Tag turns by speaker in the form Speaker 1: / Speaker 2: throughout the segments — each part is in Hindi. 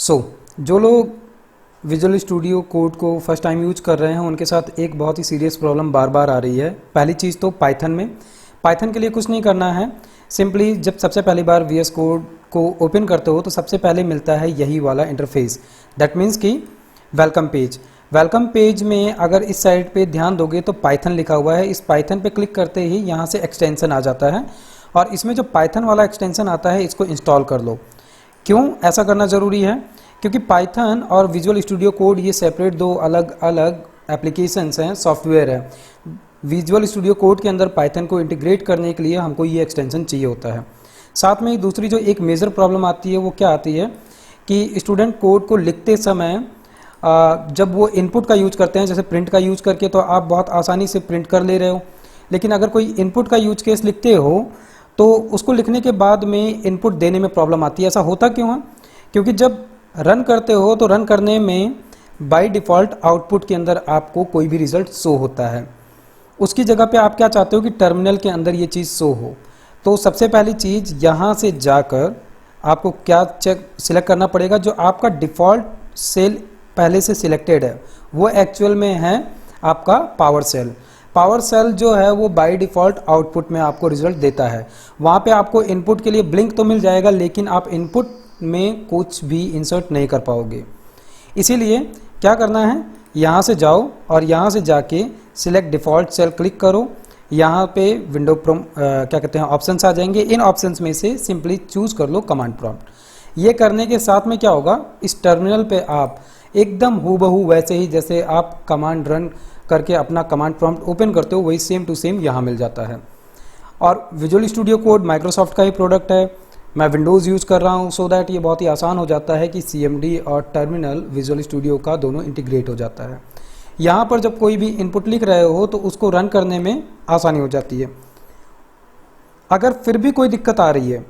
Speaker 1: जो लोग विजुअल स्टूडियो कोड को फर्स्ट टाइम यूज कर रहे हैं उनके साथ एक बहुत ही सीरियस प्रॉब्लम बार बार आ रही है। पहली चीज़ तो पाइथन में, पाइथन के लिए कुछ नहीं करना है। सिंपली जब सबसे पहली बार VS कोड को ओपन करते हो तो सबसे पहले मिलता है यही वाला इंटरफेस, दैट मीन्स कि वेलकम पेज। वेलकम पेज में अगर इस साइड पे ध्यान दोगे तो पाइथन लिखा हुआ है। इस पाइथन पे क्लिक करते ही यहाँ से एक्सटेंशन आ जाता है और इसमें जो पाइथन वाला एक्सटेंशन आता है इसको इंस्टॉल कर लो। क्यों ऐसा करना ज़रूरी है? क्योंकि पाइथन और विजुअल स्टूडियो कोड ये सेपरेट दो अलग अलग एप्लीकेशंस हैं, सॉफ्टवेयर है। विजुअल स्टूडियो कोड के अंदर पाइथन को इंटीग्रेट करने के लिए हमको ये एक्सटेंशन चाहिए होता है। साथ में दूसरी जो एक मेजर प्रॉब्लम आती है वो क्या आती है कि स्टूडेंट कोड को लिखते समय जब वो इनपुट का यूज करते हैं, जैसे प्रिंट का यूज करके तो आप बहुत आसानी से प्रिंट कर ले रहे हो, लेकिन अगर कोई इनपुट का यूज केस लिखते हो तो उसको लिखने के बाद में इनपुट देने में प्रॉब्लम आती है। ऐसा होता क्यों है? क्योंकि जब रन करते हो तो रन करने में बाय डिफ़ॉल्ट आउटपुट के अंदर आपको कोई भी रिजल्ट शो होता है। उसकी जगह पे आप क्या चाहते हो कि टर्मिनल के अंदर ये चीज़ शो हो। तो सबसे पहली चीज़ यहाँ से जाकर आपको क्या सिलेक्ट करना पड़ेगा, जो आपका डिफ़ॉल्ट सेल पहले से सिलेक्टेड है वो एक्चुअल में है आपका पावर सेल। पावर सेल जो है वो बाय डिफ़ॉल्ट आउटपुट में आपको रिजल्ट देता है। वहाँ पे आपको इनपुट के लिए ब्लिंक तो मिल जाएगा, लेकिन आप इनपुट में कुछ भी इंसर्ट नहीं कर पाओगे। इसीलिए क्या करना है, यहाँ से जाओ और यहाँ से जाके सिलेक्ट डिफ़ॉल्ट सेल क्लिक करो। यहाँ पे विंडो क्या कहते हैं ऑप्शंस आ जाएंगे। इन ऑप्शंस में से सिंपली चूज कर लो कमांड प्रॉम्प्ट। ये करने के साथ में क्या होगा, इस टर्मिनल पे आप एकदम हूबहू वैसे ही जैसे आप कमांड रन करके अपना कमांड प्रॉम्प्ट ओपन करते हो वही सेम टू सेम यहाँ मिल जाता है। और विजुअल स्टूडियो कोड माइक्रोसॉफ्ट का ही प्रोडक्ट है, मैं विंडोज़ यूज़ कर रहा हूँ, सो दैट ये बहुत ही आसान हो जाता है कि CMD और टर्मिनल विजुअल स्टूडियो का दोनों इंटीग्रेट हो जाता है। यहाँ पर जब कोई भी इनपुट लिख रहे हो तो उसको रन करने में आसानी हो जाती है। अगर फिर भी कोई दिक्कत आ रही है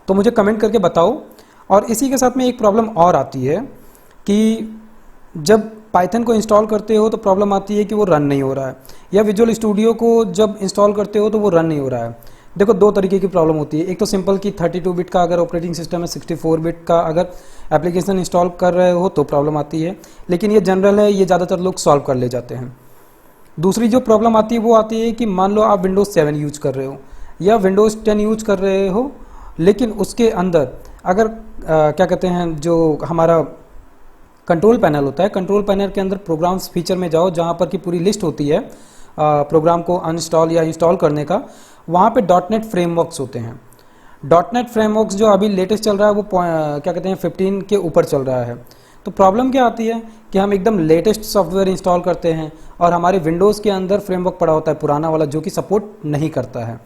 Speaker 1: तो मुझे कमेंट करके बताओ। और इसी के साथ में एक प्रॉब्लम और आती है कि जब पाइथन को इंस्टॉल करते हो तो प्रॉब्लम आती है कि वो रन नहीं हो रहा है, या विजुअल स्टूडियो को जब इंस्टॉल करते हो तो वो रन नहीं हो रहा है। देखो दो तरीके की प्रॉब्लम होती है। एक तो सिंपल कि 32 बिट का अगर ऑपरेटिंग सिस्टम है, 64 बिट का अगर एप्लीकेशन इंस्टॉल कर रहे हो तो प्रॉब्लम आती है, लेकिन ये जनरल है, ये ज़्यादातर लोग सॉल्व कर ले जाते हैं। दूसरी जो प्रॉब्लम आती है वो आती है कि मान लो आप विंडोज़ 7 यूज कर रहे हो या विंडोज़ 10 यूज कर रहे हो, लेकिन उसके अंदर अगर क्या कहते हैं जो हमारा कंट्रोल पैनल होता है, कंट्रोल पैनल के अंदर प्रोग्राम्स फीचर में जाओ जहाँ पर कि पूरी लिस्ट होती है प्रोग्राम को अनइंस्टॉल या इंस्टॉल करने का। वहाँ पे .NET फ्रेमवर्क्स होते हैं। .NET फ्रेमवर्क्स जो अभी लेटेस्ट चल रहा है वो क्या कहते हैं 15 के ऊपर चल रहा है। तो प्रॉब्लम क्या आती है कि हम एकदम लेटेस्ट सॉफ्टवेयर इंस्टॉल करते हैं और हमारे विंडोज़ के अंदर फ्रेमवर्क पड़ा होता है पुराना वाला जो कि सपोर्ट नहीं करता है।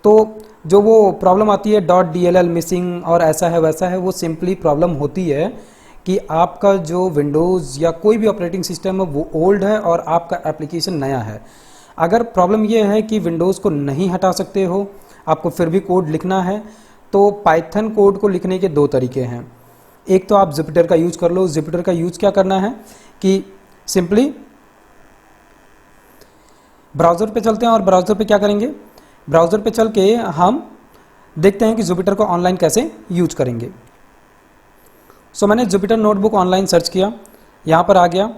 Speaker 1: तो जो वो प्रॉब्लम आती है .dll मिसिंग और ऐसा है वैसा है, वो सिंपली प्रॉब्लम होती है कि आपका जो विंडोज़ या कोई भी ऑपरेटिंग सिस्टम है वो ओल्ड है और आपका एप्लीकेशन नया है। अगर प्रॉब्लम ये है कि विंडोज़ को नहीं हटा सकते हो, आपको फिर भी कोड लिखना है, तो पाइथन कोड को लिखने के दो तरीके हैं। एक तो आप जुपिटर का यूज कर लो। जुपिटर का यूज क्या करना है कि सिंपली ब्राउज़र पे चलते हैं और ब्राउज़र पे क्या करेंगे, ब्राउज़र पे चल के हम देखते हैं कि जुपिटर को ऑनलाइन कैसे यूज करेंगे। सो मैंने जुपिटर नोटबुक ऑनलाइन सर्च किया, यहाँ पर आ गया।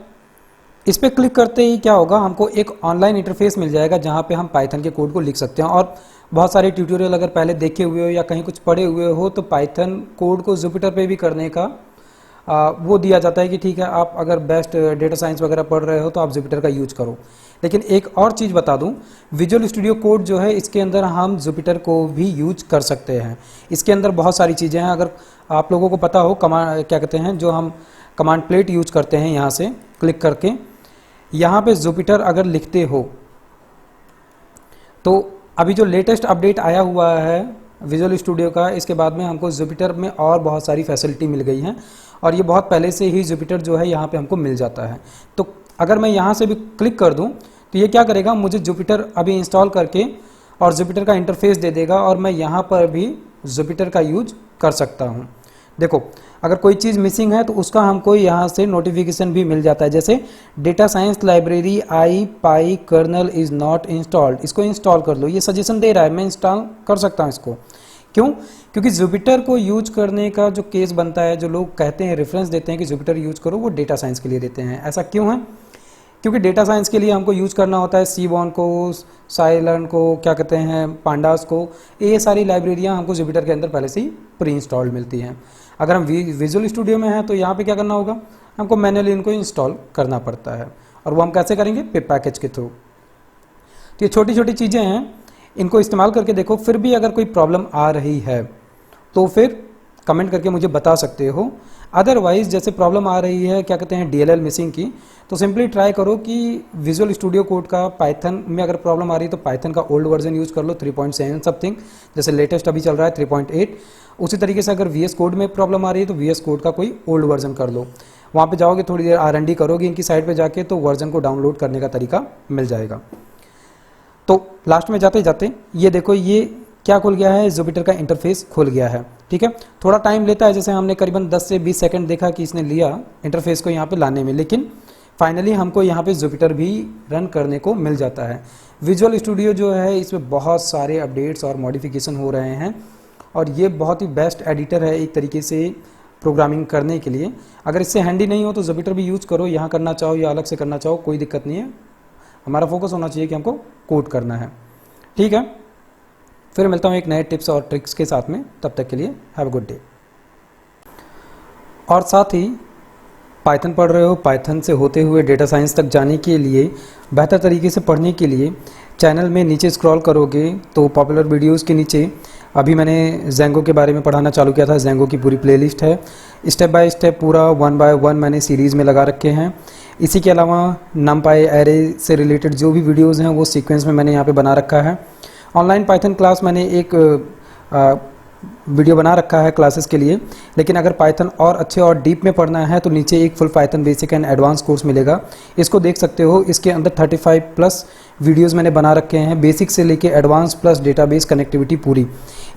Speaker 1: इस पर क्लिक करते ही क्या होगा, हमको एक ऑनलाइन इंटरफेस मिल जाएगा जहाँ पे हम पाइथन के कोड को लिख सकते हैं। और बहुत सारे ट्यूटोरियल अगर पहले देखे हुए हो या कहीं कुछ पढ़े हुए हो तो पाइथन कोड को जुपिटर पे भी करने का वो दिया जाता है कि ठीक है आप अगर बेस्ट डेटा साइंस वगैरह पढ़ रहे हो तो आप जुपिटर का यूज करो। लेकिन एक और चीज़ बता दूं, विजुअल स्टूडियो कोड जो है इसके अंदर हम जुपिटर को भी यूज कर सकते हैं। इसके अंदर बहुत सारी चीज़ें हैं। अगर आप लोगों को पता हो कमांड क्या कहते हैं जो हम कमांड प्लेट यूज करते हैं, यहाँ से क्लिक करके यहाँ पे जुपिटर अगर लिखते हो तो अभी जो लेटेस्ट अपडेट आया हुआ है विजुअल स्टूडियो का, इसके बाद में हमको जुपिटर में और बहुत सारी फैसिलिटी मिल गई हैं और ये बहुत पहले से ही जुपिटर जो है यहाँ पे हमको मिल जाता है। तो अगर मैं यहाँ से भी क्लिक कर दूँ तो ये क्या करेगा, मुझे जुपिटर अभी इंस्टॉल करके और जुपिटर का इंटरफेस दे देगा और मैं यहाँ पर भी जुपिटर का यूज कर सकता हूँ। देखो अगर कोई चीज़ मिसिंग है तो उसका हमको यहाँ से नोटिफिकेशन भी मिल जाता है, जैसे data science library IPy kernel is not installed, इसको इंस्टॉल कर लो। ये सजेशन दे रहा है, मैं इंस्टॉल कर सकता हूँ इसको। क्यों? क्योंकि जुपिटर को यूज करने का जो केस बनता है, जो लोग कहते हैं, रेफरेंस देते हैं कि जुपिटर यूज करो, वो डेटा साइंस के लिए देते हैं। ऐसा क्यों है? क्योंकि डेटा साइंस के लिए हमको यूज करना होता है सीबॉर्न को, साइलर्न को, क्या कहते हैं, पांडास को। ये सारी लाइब्रेरियां हमको जुपिटर के अंदर पहले से ही प्री इंस्टॉल्ड मिलती हैं। अगर हम विजुअल स्टूडियो में हैं तो यहाँ पे क्या करना होगा, हमको मैनुअली इनको इंस्टॉल करना पड़ता है। और वो हम कैसे करेंगे? पिप पैकेज के थ्रू। तो ये छोटी छोटी चीज़ें हैं, इनको इस्तेमाल करके देखो। फिर भी अगर कोई प्रॉब्लम आ रही है तो फिर कमेंट करके मुझे बता सकते हो। अदरवाइज जैसे प्रॉब्लम आ रही है, क्या कहते हैं, DLL मिसिंग की, तो सिंपली ट्राई करो कि विजुअल स्टूडियो कोड का पाइथन में अगर प्रॉब्लम आ रही है तो पाइथन का ओल्ड वर्जन यूज़ कर लो 3.7 समथिंग, जैसे लेटेस्ट अभी चल रहा है 3.8। उसी तरीके से अगर VS कोड में प्रॉब्लम आ रही है तो VS कोड का कोई ओल्ड वर्जन कर लो। वहाँ पे जाओगे, थोड़ी देर R&D करोगे इनकी साइट पे जाके, तो वर्जन को डाउनलोड करने का तरीका मिल जाएगा। तो लास्ट में जाते जाते ये देखो, ये क्या खुल गया है, जुपिटर का इंटरफेस खुल गया है। ठीक है, थोड़ा टाइम लेता है, जैसे हमने करीबन 10 से 20 सेकंड देखा कि इसने लिया इंटरफेस को यहाँ पे लाने में, लेकिन फाइनली हमको यहाँ पे जुपिटर भी रन करने को मिल जाता है। विजुअल स्टूडियो जो है, इसमें बहुत सारे अपडेट्स और मॉडिफिकेशन हो रहे हैं, और ये बहुत ही बेस्ट एडिटर है एक तरीके से प्रोग्रामिंग करने के लिए। अगर इससे हैंडी नहीं हो तो जुपिटर भी यूज़ करो, यहाँ करना चाहो या अलग से करना चाहो, कोई दिक्कत नहीं है। हमारा फोकस होना चाहिए कि हमको कोड करना है। ठीक है, फिर मिलता हूँ एक नए टिप्स और ट्रिक्स के साथ में। तब तक के लिए हैव अ गुड डे। और साथ ही पाइथन पढ़ रहे हो, पाइथन से होते हुए डेटा साइंस तक जाने के लिए, बेहतर तरीके से पढ़ने के लिए चैनल में नीचे स्क्रॉल करोगे तो पॉपुलर वीडियोस के नीचे अभी मैंने जेंगो के बारे में पढ़ाना चालू किया था। जेंगो की पूरी प्लेलिस्ट है, स्टेप बाय स्टेप पूरा 1 बाय 1 मैंने सीरीज़ में लगा रखे हैं। इसी के अलावा नमपाई एरे से रिलेटेड जो भी वीडियोस हैं वो सीक्वेंस में मैंने यहाँ पे बना रखा है। ऑनलाइन पाइथन क्लास मैंने एक वीडियो बना रखा है क्लासेस के लिए, लेकिन अगर पाइथन और अच्छे और डीप में पढ़ना है तो नीचे एक full Python basic and advance course मिलेगा, इसको देख सकते हो। इसके अंदर 35 प्लस वीडियोस मैंने बना रखे हैं, बेसिक से लेके एडवांस प्लस डेटाबेस कनेक्टिविटी पूरी।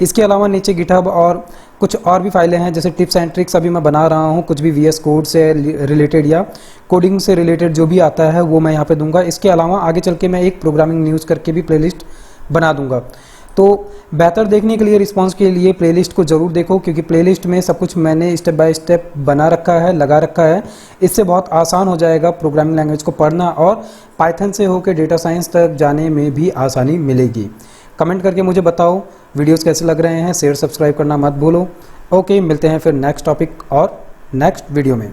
Speaker 1: इसके अलावा नीचे गिटहब और कुछ और भी फाइलें हैं, जैसे टिप्स एंड ट्रिक्स अभी मैं बना रहा हूँ, कुछ भी VS कोड से रिलेटेड या कोडिंग से रिलेटेड जो भी आता है वो मैं यहाँ पे दूंगा। इसके अलावा आगे चल के मैं एक प्रोग्रामिंग न्यूज़ करके भी प्लेलिस्ट बना दूंगा। तो बेहतर देखने के लिए, रिस्पांस के लिए प्लेलिस्ट को ज़रूर देखो, क्योंकि प्लेलिस्ट में सब कुछ मैंने स्टेप बाय स्टेप बना रखा है, लगा रखा है। इससे बहुत आसान हो जाएगा प्रोग्रामिंग लैंग्वेज को पढ़ना, और पाइथन से होकर डेटा साइंस तक जाने में भी आसानी मिलेगी। कमेंट करके मुझे बताओ वीडियोस कैसे लग रहे हैं, शेयर सब्सक्राइब करना मत भूलो। ओके, मिलते हैं फिर नेक्स्ट टॉपिक और नेक्स्ट वीडियो में।